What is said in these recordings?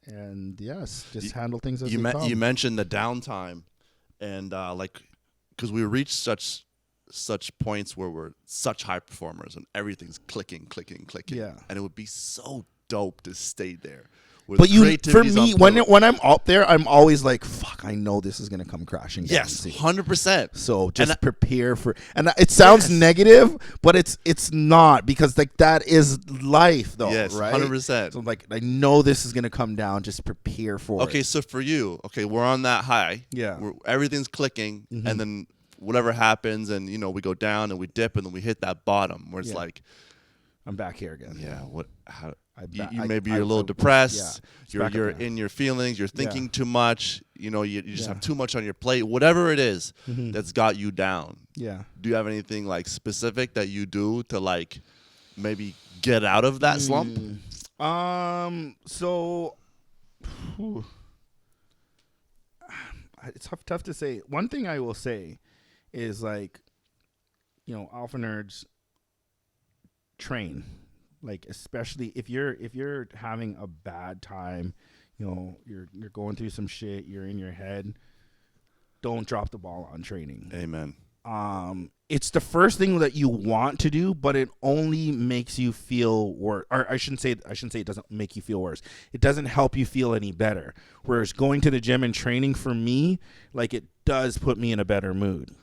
And yes, just handle things as You they come. you mentioned the downtime, and like, because we reach such points where we're such high performers and everything's clicking, Yeah. and it would be so dope to stay there. Where But the you, for creativity's me, on when I'm out there, I'm always like, "Fuck! I know this is gonna come crashing down." yes, See? 100%. So just And prepare for. And it sounds Yes. negative, but it's not, because like that is life, though, Yes, right? 100%. So like, I know this is gonna come down. Just prepare for Okay, it. so for you, okay, we're on that high. Yeah. Everything's clicking, Mhm. and then whatever happens, and we go down and we dip, and then we hit that bottom where it's Yeah. like, I'm back here again. yeah, what? How? I Maybe you're a little depressed. It's back up You're now. in your feelings. You're thinking too much. You just Yeah. have too much on your plate. Whatever it is Mhm. that's got you down. Yeah. Do you have anything like specific that you do to like maybe get out of that slump? So, whew. It's tough to say. One thing I will say is, like, alpha nerds train. Like, especially if you're having a bad time, you're going through some shit, you're in your head, don't drop the ball on training. Amen. It's the first thing that you want to do, but it only makes you feel worse. Or I shouldn't say it doesn't make you feel worse. It doesn't help you feel any better. Whereas going to the gym and training, for me, like, it does put me in a better mood.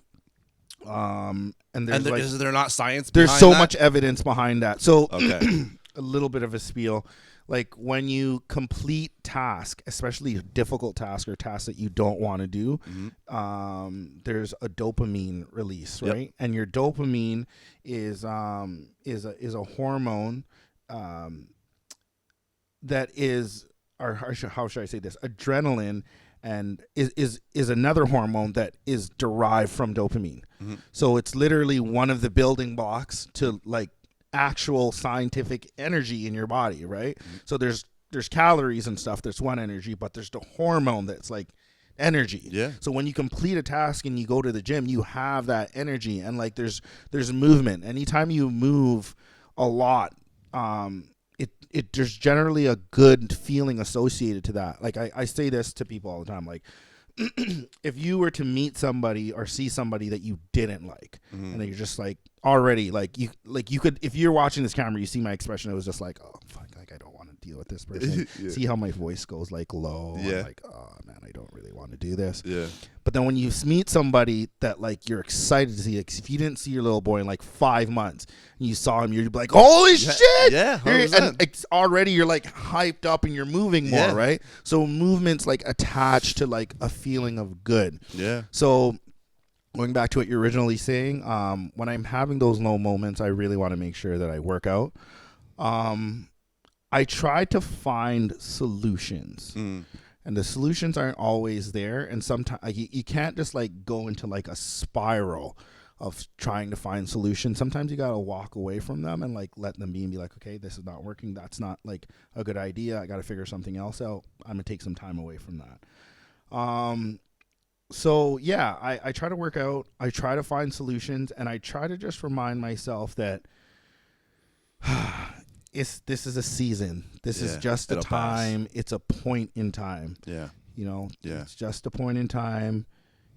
And is there not science there's behind so that? much evidence behind that. So Okay. a little bit of a spiel. Like, when you complete task, especially a difficult task or tasks that you don't want to do, there's a dopamine release, Yep. right? And your dopamine is a hormone that is, or how should I say this? Adrenaline, and is another hormone that is derived from dopamine. Mm-hmm. So it's literally one of the building blocks to, like, actual scientific energy in your body, right? Mm-hmm. So there's calories and stuff, that's one energy, but there's the hormone that's like energy. Yeah. So when you complete a task and you go to the gym, you have that energy, and like there's movement. Anytime you move a lot, there's generally a good feeling associated to that. Like, I say this to people all the time, like, if you were to meet somebody or see somebody that you didn't like, and you're just like, already, like, you could, if you're watching this camera, you see my expression, it was just like, oh fuck, like, I don't want to deal with this person. Yeah. See how my voice goes like low. Yeah. I'm like, oh man, I don't really want to do this. Yeah. But then when you meet somebody that, like, you're excited to see, like, if you didn't see your little boy in like 5 months and you saw him, you'd be like, holy shit. Yeah. And 100%. it's already, you're like hyped up and you're moving more, Yeah. right? So movement's like attached to like a feeling of good. Yeah. So going back to what you're originally saying, when I'm having those low moments, I really want to make sure that I work out. I try to find solutions. And the solutions aren't always there. And sometimes you can't just like go into like a spiral of trying to find solutions. Sometimes you got to walk away from them and like let them be and be like, okay, this is not working. That's not like a good idea. I got to figure something else out. I'm going to take some time away from that. So yeah, I try to work out. I try to find solutions, and I try to just remind myself that this is a season. This is just a it'll pass. time. It's a point in time. Yeah. Yeah. It's just a point in time.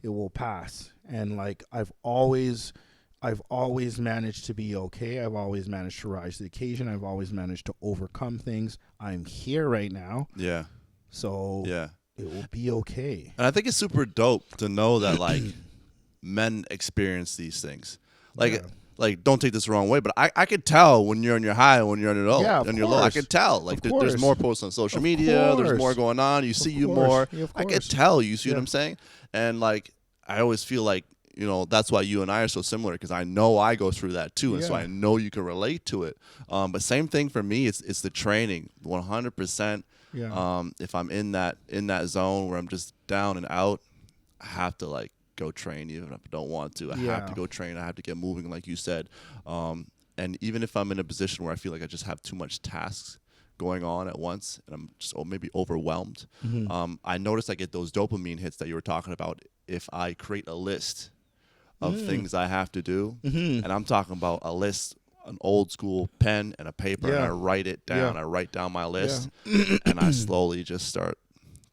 It will pass. And like, I've always managed to be okay. I've always managed to rise to the occasion. I've always managed to overcome things. I'm here right now. Yeah. So Yeah. it will be okay. And I think it's super dope to know that like men experience these things. Like, don't take this the wrong way, but I could tell when you're on your high and when you're on your low. Yeah, of on your low, I course. could tell. Like, Of there's course. more posts on social Of media. There's course. more going on. You see you course. more. Yeah, of I could course. tell. You see what Yeah. I'm saying? And like, I always feel like, that's why you and I are so similar, because I know I go through that too, and so Yeah. I know you can relate to it. But same thing for me. It's the training, 100%. Yeah. If I'm in that zone where I'm just down and out, I have to like go train, even if I don't want to. I have to go train. I have to get moving, like you said. And even if I'm in a position where I feel like I just have too much tasks going on at once, and I'm just maybe overwhelmed, I notice I get those dopamine hits that you were talking about if I create a list of things I have to do. And I'm talking about a list an old school pen and a paper, and I write it down. I write down my list, and I slowly just start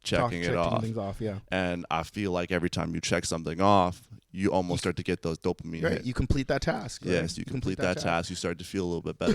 checking it off. Things off. And I feel like every time you check something off, you almost start to get those dopamine hits. You complete that task. Right? Yes, you complete that task. You start to feel a little bit better.